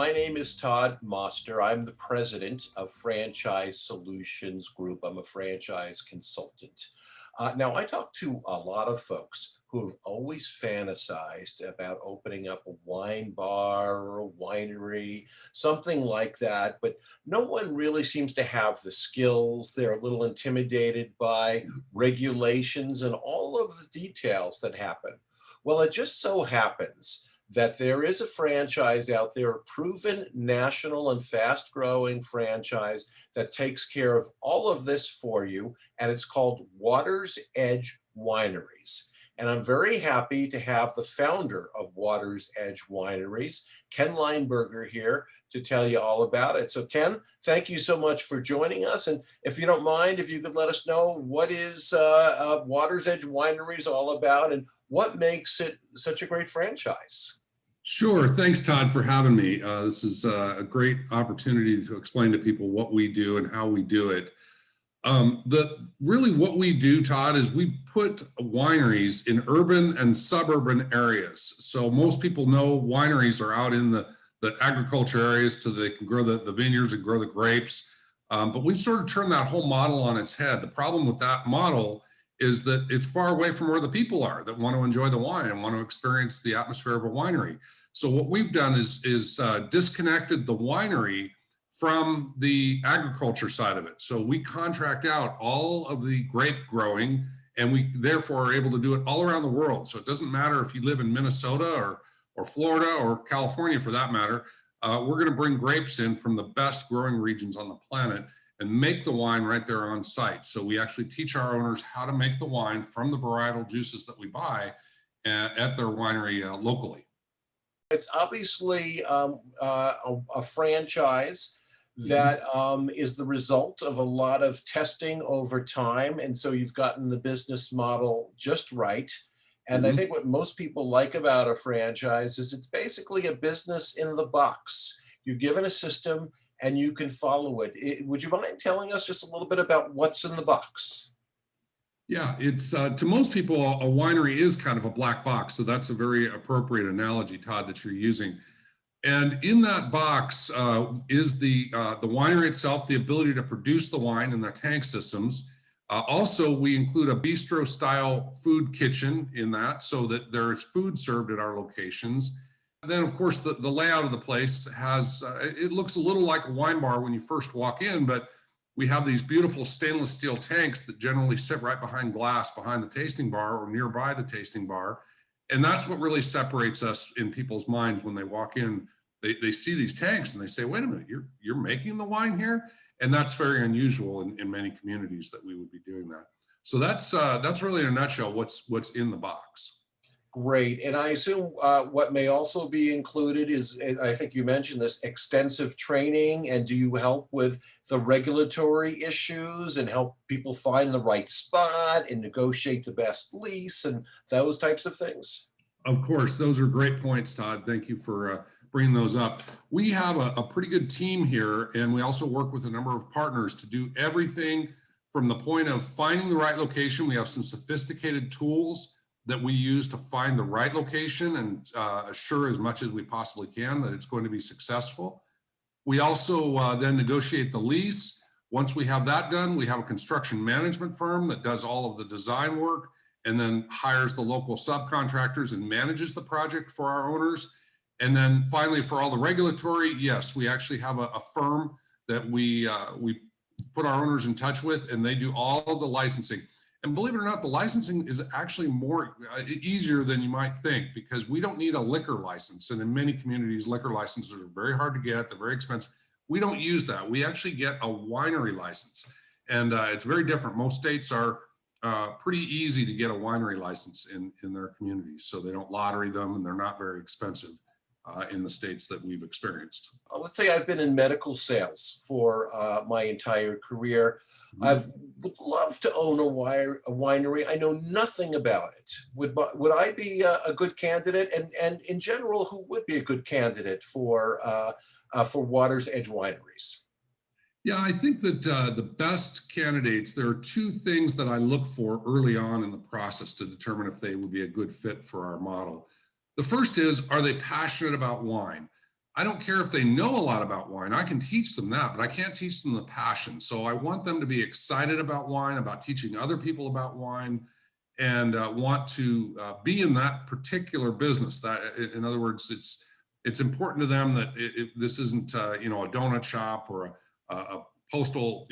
My name is Todd Moster. I'm the president of Franchise Solutions Group. I'm a franchise consultant. Now, I talk to a lot of folks who have always fantasized about opening up a wine bar or a winery, something like that, but no one really seems to have the skills. They're a little intimidated by regulations and all of the details that happen. Well, it just so happens that there is a franchise out there, a proven national and fast growing franchise that takes care of all of this for you. And it's called Water's Edge Wineries. And I'm very happy to have the founder of Water's Edge Wineries, Ken Lineberger, here to tell you all about it. So Ken, thank you so much for joining us. And if you don't mind, if you could let us know what is Water's Edge Wineries all about and what makes it such a great franchise? Sure. Thanks, Todd, for having me. This is a great opportunity to explain to people what we do and how we do it. Really what we do, Todd, is we put wineries in urban and suburban areas. So most people know wineries are out in the agriculture areas so they can grow the vineyards and grow the grapes. But we've sort of turned that whole model on its head. The problem with that model is that it's far away from where the people are that want to enjoy the wine and want to experience the atmosphere of a winery. So what we've done is disconnected the winery from the agriculture side of it. So we contract out all of the grape growing, and we therefore are able to do it all around the world. So it doesn't matter if you live in Minnesota or Florida or California for that matter. We're going to bring grapes in from the best growing regions on the planet and make the wine right there on site. So we actually teach our owners how to make the wine from the varietal juices that we buy at their winery locally. It's obviously a franchise that is the result of a lot of testing over time. And so you've gotten the business model just right. And I think what most people like about a franchise is it's basically a business in the box. You're given a system and you can follow it. Would you mind telling us just a little bit about what's in the box? Yeah, it's to most people, a winery is kind of a black box. So that's a very appropriate analogy, Todd, that you're using. And in that box is the winery itself, the ability to produce the wine in their tank systems. Also, we include a bistro-style food kitchen in that so that there is food served at our locations. And then, of course, the layout of the place has, it looks a little like a wine bar when you first walk in, but we have these beautiful stainless steel tanks that generally sit right behind glass, behind the tasting bar or nearby the tasting bar. And that's what really separates us in people's minds when they walk in. They see these tanks and they say, wait a minute, you're making the wine here? And that's very unusual in many communities that we would be doing that. So that's really in a nutshell what's in the box. Great. And I assume what may also be included is, I think you mentioned this, extensive training. And do you help with the regulatory issues and help people find the right spot and negotiate the best lease and those types of things? Of course, those are great points, Todd. Thank you for bringing those up. We have a pretty good team here, and we also work with a number of partners to do everything from the point of finding the right location. We have some sophisticated tools that we use to find the right location and assure as much as we possibly can that it's going to be successful. We also then negotiate the lease. Once we have that done, we have a construction management firm that does all of the design work and then hires the local subcontractors and manages the project for our owners. And then finally, for all the regulatory, yes, we actually have a firm that we put our owners in touch with, and they do all of the licensing. And believe it or not, the licensing is actually more easier than you might think because we don't need a liquor license. And in many communities, liquor licenses are very hard to get. They're very expensive. We don't use that. We actually get a winery license. And it's very different. Most states are pretty easy to get a winery license in their communities. So they don't lottery them and they're not very expensive in the states that we've experienced. Let's say I've been in medical sales for my entire career. I would love to own a winery. I know nothing about it. Would I be a good candidate? And in general, who would be a good candidate for Water's Edge Wineries? Yeah, I think that the best candidates, there are two things that I look for early on in the process to determine if they would be a good fit for our model. The first is, are they passionate about wine? I don't care if they know a lot about wine. I can teach them that, but I can't teach them the passion. So I want them to be excited about wine, about teaching other people about wine, and want to be in that particular business. That, in other words, it's important to them that this isn't a donut shop or a postal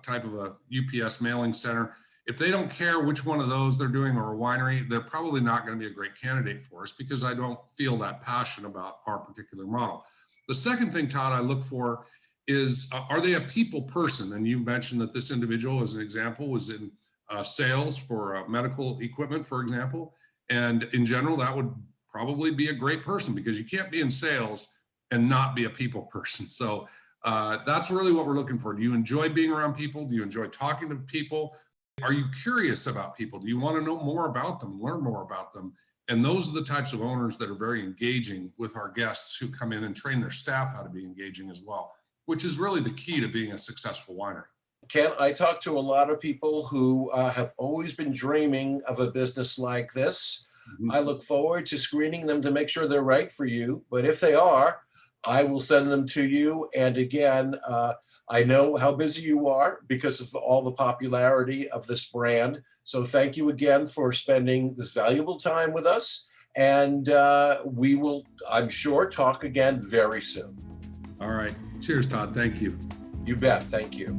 type of a UPS mailing center. If they don't care which one of those they're doing or a winery, they're probably not going to be a great candidate for us, because I don't feel that passion about our particular model. The second thing, Todd, I look for is, are they a people person? And you mentioned that this individual, as an example, was in sales for medical equipment, for example. And in general, that would probably be a great person, because you can't be in sales and not be a people person. So that's really what we're looking for. Do you enjoy being around people? Do you enjoy talking to people? Are you curious about people? Do you want to know more about them, learn more about them? And those are the types of owners that are very engaging with our guests, who come in and train their staff how to be engaging as well, which is really the key to being a successful winery. Ken, I talk to a lot of people who have always been dreaming of a business like this. Mm-hmm. I look forward to screening them to make sure they're right for you. But if they are, I will send them to you. And again, I know how busy you are because of all the popularity of this brand. So thank you again for spending this valuable time with us. And we will, I'm sure, talk again very soon. All right. Cheers, Todd. Thank you. You bet. Thank you.